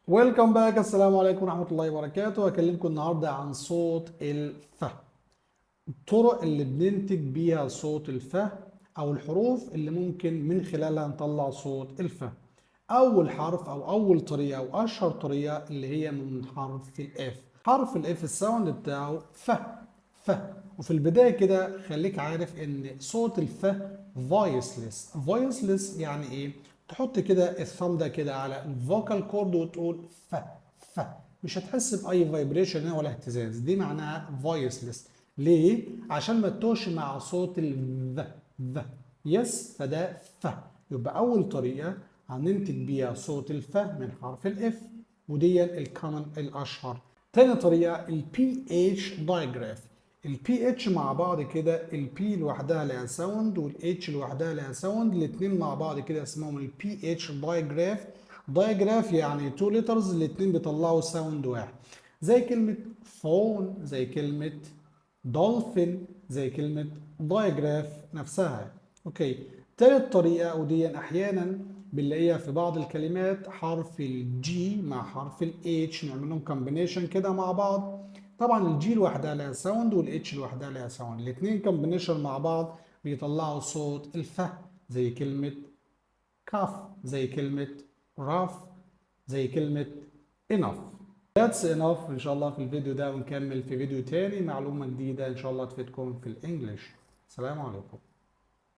ويلكم باك. السلام عليكم ورحمة الله وبركاته. هكلمكم النهاردة عن صوت الف. الطرق اللي بننتج بيها صوت الف أو الحروف اللي ممكن من خلالها نطلع صوت الف. أول حرف أو أول طريقة أو أشهر طريقة اللي هي من حرف الإف. حرف الإف الساوند بتاعه ف. ف. وفي البداية كده خليك عارف إن صوت الف voiceless. voiceless يعني إيه؟ تحط كده الثumb ده كده على الفوكال كورد وتقول ف. ف. مش هتحس بأي فايبريشن هنا ولا اهتزاز، دي معناها voiceless. ليه؟ عشان ما تتوش مع صوت ال ذ. يس، فده ف. يبقى أول طريقة هننتج بيها صوت الف من حرف الاف، ودي الكومن الأشهر. تاني طريقة البي اتش دايجراف. البي اتش مع بعض كده، البي لوحدها لها ساوند والاتش لوحدها لها ساوند، الاتنين مع بعض كده اسمهم البي اتش دايجراف. دايجراف يعني تو ليترز الاتنين بيطلعوا ساوند واحد، زي كلمة فون، زي كلمة دولفين، زي كلمة دايجراف نفسها. اوكي. تالت طريقة ودي احيانا بنلاقيها في بعض الكلمات، حرف الجي مع حرف الاتش نعمل لهم كومبينيشن كده مع بعض. طبعا الجي لوحدها لها ساوند والاتش لوحدها لها ساوند، الاثنين كومبينيشن مع بعض بيطلعوا صوت الف، زي كلمة كاف، زي كلمة راف، زي كلمة enough. That's enough. ان شاء الله في الفيديو ده ونكمل في فيديو تاني معلومة جديدة ان شاء الله تفيدكم في الانجليش. السلام عليكم.